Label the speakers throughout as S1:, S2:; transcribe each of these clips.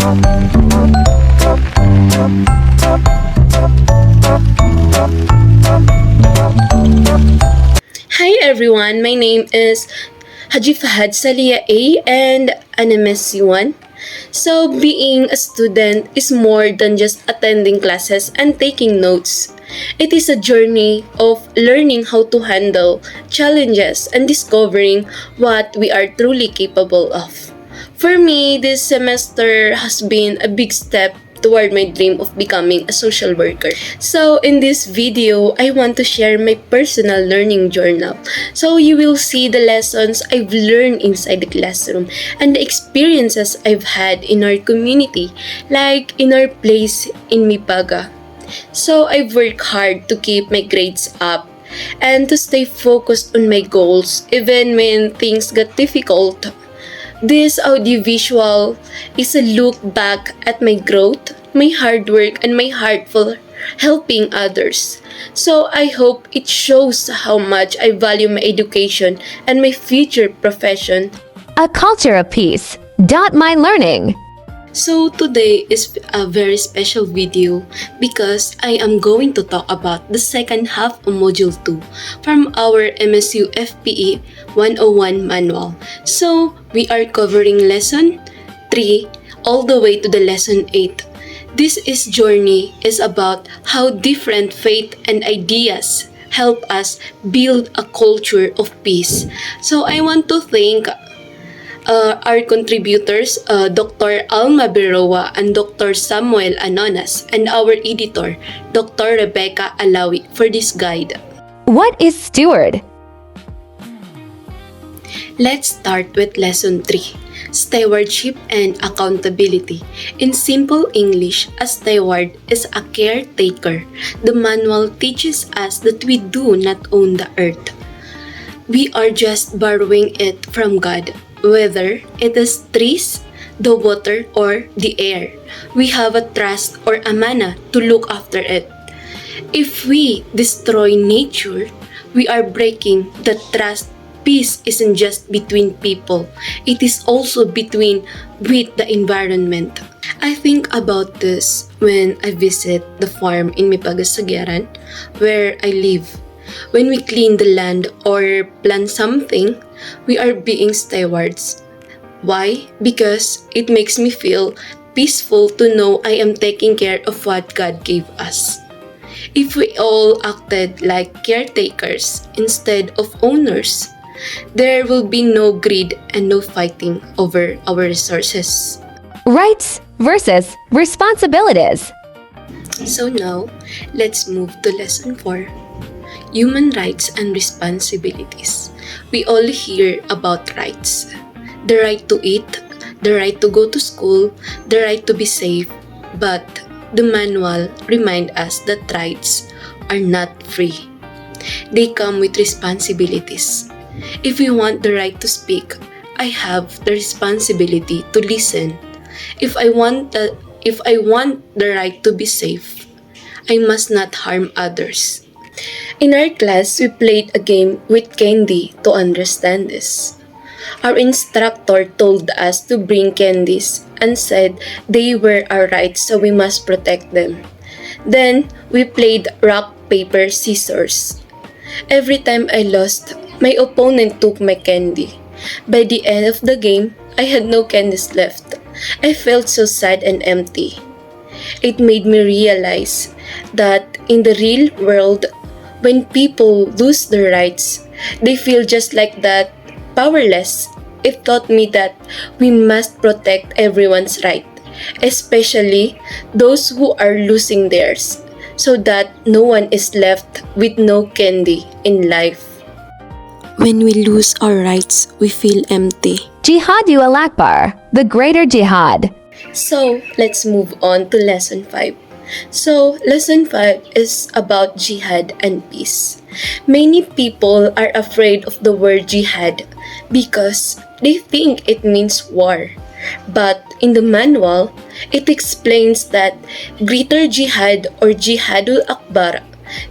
S1: Hi everyone, my name is Haji Fahad Salia A and an MSc1. So, being a student is more than just attending classes and taking notes. It is a journey of learning how to handle challenges and discovering what we are truly capable of. For me, this semester has been a big step toward my dream of becoming a social worker. So in this video, I want to share my personal learning journal. So you will see the lessons I've learned inside the classroom and the experiences I've had in our community, like in our place in Mipaga. So I've worked hard to keep my grades up and to stay focused on my goals even when things got difficult. This audiovisual is a look back at my growth, my hard work, and my heart for helping others. So I hope it shows how much I value my education and my future profession.
S2: A culture of peace. My learning.
S1: So today is a very special video because I am going to talk about the second half of Module 2 from our MSU FPE 101 manual. So we are covering Lesson 3 all the way to the Lesson 8. This journey is about how different faith and ideas help us build a culture of peace. So I want to thank our contributors, Dr. Alma Biroa and Dr. Samuel Anonas, and our editor, Dr. Rebecca Alawi, for this guide.
S2: What is steward?
S1: Let's start with Lesson 3, Stewardship and Accountability. In simple English, a steward is a caretaker. The manual teaches us that we do not own the earth. We are just borrowing it from God. Whether it is trees, the water, or the air, we have a trust or amana to look after it. If we destroy nature, we are breaking the trust. Peace isn't just between people, it is also with the environment. I think about this when I visit the farm in Mipagasageran, where I live. When we clean the land or plant something, we are being stewards. Why? Because it makes me feel peaceful to know I am taking care of what God gave us. If we all acted like caretakers instead of owners, there will be no greed and no fighting over our resources.
S2: Rights versus responsibilities.
S1: So now, let's move to Lesson 4. Human rights and responsibilities. We all hear about rights. The right to eat, the right to go to school, the right to be safe. But the manual reminds us that rights are not free. They come with responsibilities. If we want the right to speak, I have the responsibility to listen. If I want the right to be safe, I must not harm others. In our class, we played a game with candy to understand this. Our instructor told us to bring candies and said they were our rights, so we must protect them. Then, we played rock, paper, scissors. Every time I lost, my opponent took my candy. By the end of the game, I had no candies left. I felt so sad and empty. It made me realize that in the real world, when people lose their rights, they feel just like that, powerless. It taught me that we must protect everyone's right, especially those who are losing theirs, so that no one is left with no candy in life. When we lose our rights, we feel empty.
S2: Jihadu al-Akbar, the greater jihad.
S1: So, let's move on to Lesson 5. So, Lesson 5 is about jihad and peace. Many people are afraid of the word jihad because they think it means war. But in the manual, it explains that greater jihad or jihadul akbar,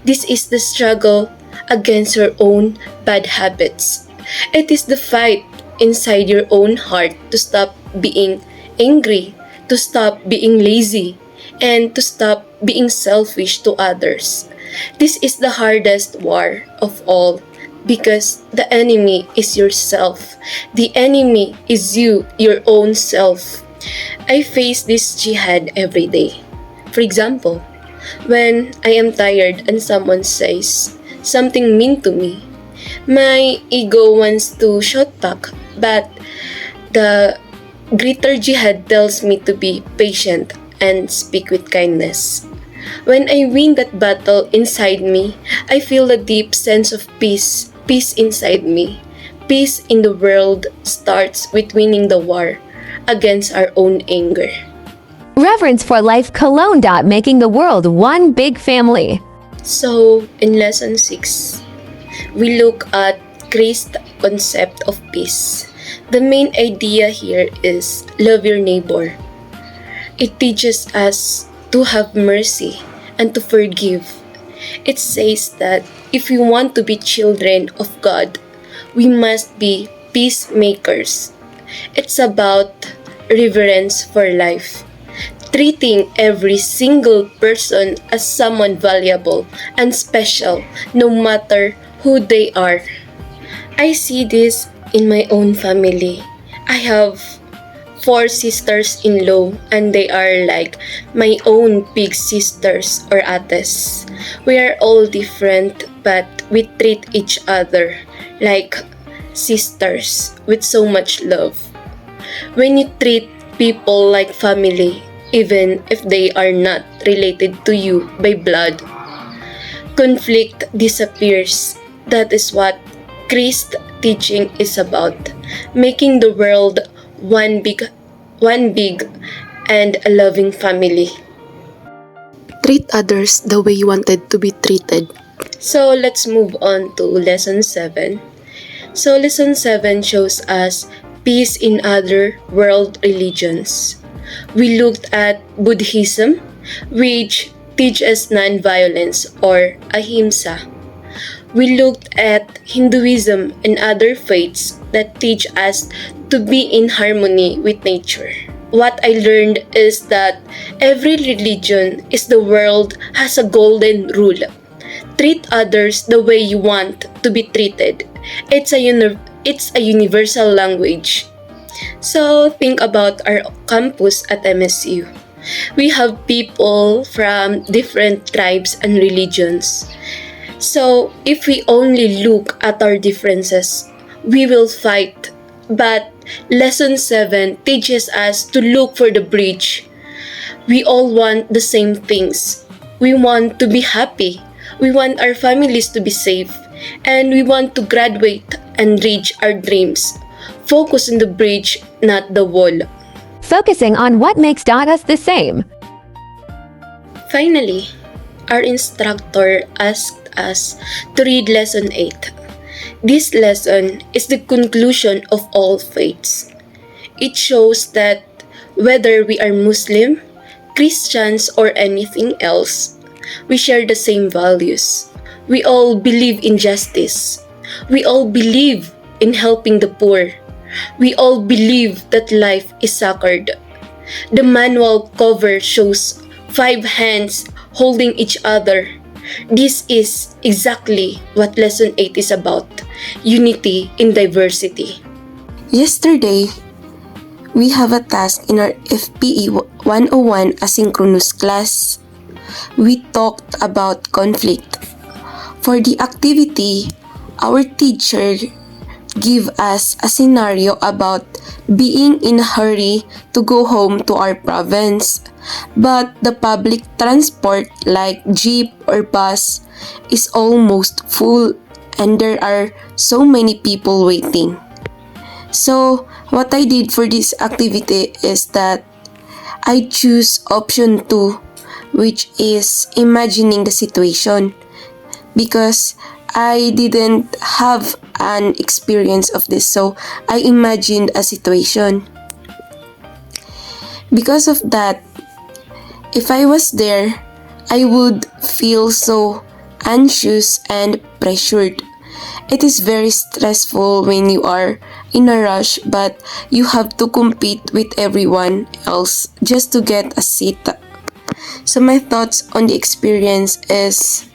S1: this is the struggle against your own bad habits. It is the fight inside your own heart to stop being angry, to stop being lazy, and to stop being selfish to others. This is the hardest war of all because the enemy is yourself. The enemy is you, your own self. I face this jihad every day. For example, when I am tired and someone says something mean to me, my ego wants to shout back, but the greater jihad tells me to be patient and speak with kindness. When I win that battle inside me, I feel a deep sense of peace, peace inside me. Peace in the world starts with winning the war against our own anger.
S2: Reverence for Life Cologne. Making the world one big family.
S1: So, in lesson 6, we look at Christ's concept of peace. The main idea here is love your neighbor. It teaches us to have mercy and to forgive. It says that if we want to be children of God, we must be peacemakers. It's about reverence for life, treating every single person as someone valuable and special, no matter who they are. I see this in my own family. I have 4 sisters-in-law and they are like my own big sisters or ates. We are all different but we treat each other like sisters with so much love. When you treat people like family, even if they are not related to you by blood, conflict disappears. That is what Christ's teaching is about, making the world one big and a loving family. Treat others the way you wanted to be treated. So let's move on to lesson 7. So lesson 7 shows us peace in other world religions. We looked at Buddhism, which teaches non-violence or ahimsa. We looked at Hinduism and other faiths that teach us to be in harmony with nature. What I learned is that every religion is the world has a golden rule. Treat others the way you want to be treated. It's a universal language. So think about our campus at MSU. We have people from different tribes and religions. So if we only look at our differences, we will fight. But lesson 7 teaches us to look for the bridge. We all want the same things. We want to be happy. We want our families to be safe. And we want to graduate and reach our dreams. Focus on the bridge, not the wall.
S2: Focusing on what makes us the same.
S1: Finally, our instructor asked us to read lesson 8. This lesson is the conclusion of all faiths. It shows that whether we are Muslim, Christians, or anything else, we share the same values. We all believe in justice. We all believe in helping the poor. We all believe that life is sacred. The manual cover shows 5 hands holding each other. This is exactly what lesson 8 is about, unity in diversity.
S3: Yesterday, we have a task in our FPE 101 asynchronous class. We talked about conflict. For the activity, our teacher gave us a scenario about being in a hurry to go home to our province, but the public transport like jeep or bus is almost full and there are so many people waiting. So what I did for this activity is that I choose option 2, which is imagining the situation, because I didn't have an experience of this, so I imagined a situation. Because of that, if I was there, I would feel so anxious and pressured. It is very stressful when you are in a rush, but you have to compete with everyone else just to get a seat. So my thoughts on the experience is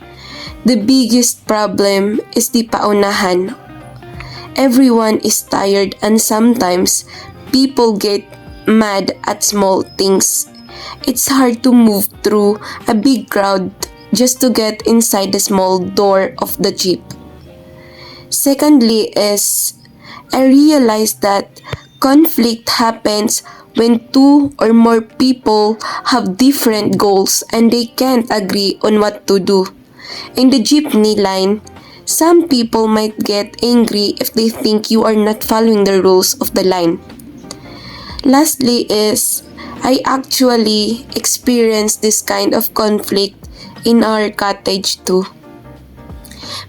S3: the biggest problem is the paunahan. Everyone is tired and sometimes people get mad at small things. It's hard to move through a big crowd just to get inside the small door of the jeep. Secondly is I realized that conflict happens when two or more people have different goals and they can't agree on what to do. In the jeepney line, some people might get angry if they think you are not following the rules of the line. Lastly is I actually experienced this kind of conflict in our cottage too.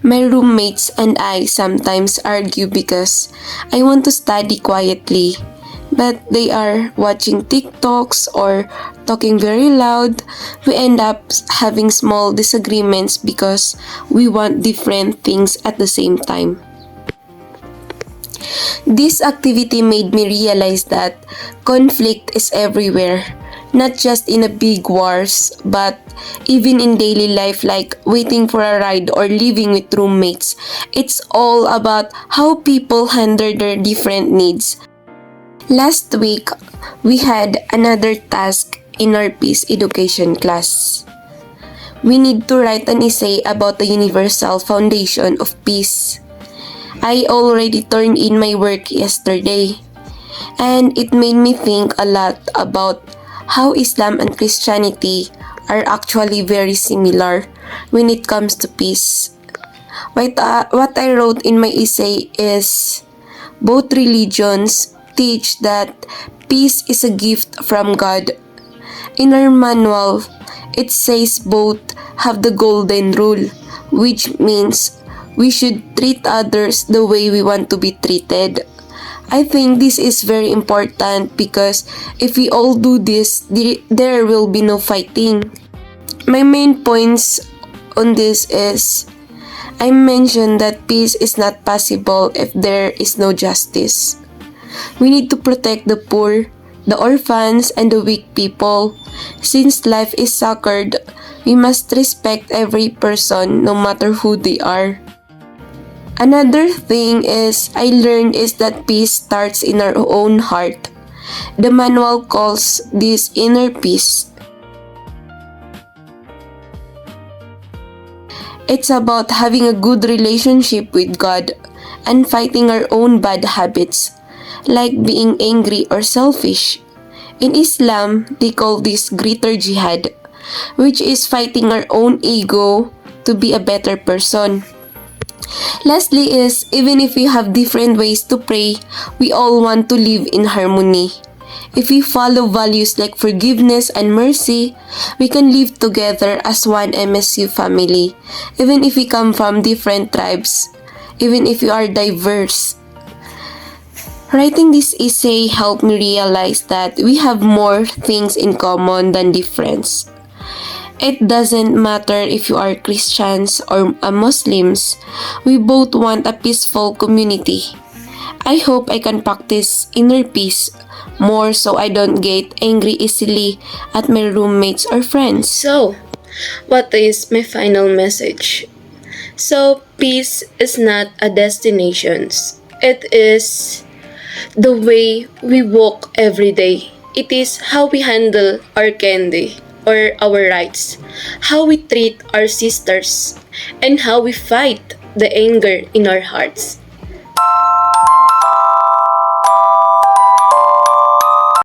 S3: My roommates and I sometimes argue because I want to study quietly, but they are watching TikToks or talking very loud. We end up having small disagreements because we want different things at the same time. This activity made me realize that conflict is everywhere, not just in a big wars, but even in daily life like waiting for a ride or living with roommates. It's all about how people handle their different needs. Last week, we had another task in our peace education class. We need to write an essay about the universal foundation of peace. I already turned in my work yesterday, and it made me think a lot about how Islam and Christianity are actually very similar when it comes to peace. What I wrote in my essay is both religions teach that peace is a gift from God. In our manual, it says both have the golden rule, which means we should treat others the way we want to be treated. I think this is very important because if we all do this, there will be no fighting. My main points on this is I mentioned that peace is not possible if there is no justice. We need to protect the poor, the orphans, and the weak people. Since life is sacred, we must respect every person no matter who they are. Another thing I learned is that peace starts in our own heart. The manual calls this inner peace. It's about having a good relationship with God and fighting our own bad habits, like being angry or selfish. In Islam, they call this greater jihad, which is fighting our own ego to be a better person. Lastly is, even if we have different ways to pray, we all want to live in harmony. If we follow values like forgiveness and mercy, we can live together as one MSU family, even if we come from different tribes, even if we are diverse. Writing this essay helped me realize that we have more things in common than difference. It doesn't matter if you are Christians or Muslims, we both want a peaceful community. I hope I can practice inner peace more so I don't get angry easily at my roommates or friends.
S1: So, what is my final message? So, peace is not a destination. It is the way we walk every day. It is how we handle our candy or our rights, how we treat our sisters, and how we fight the anger in our hearts.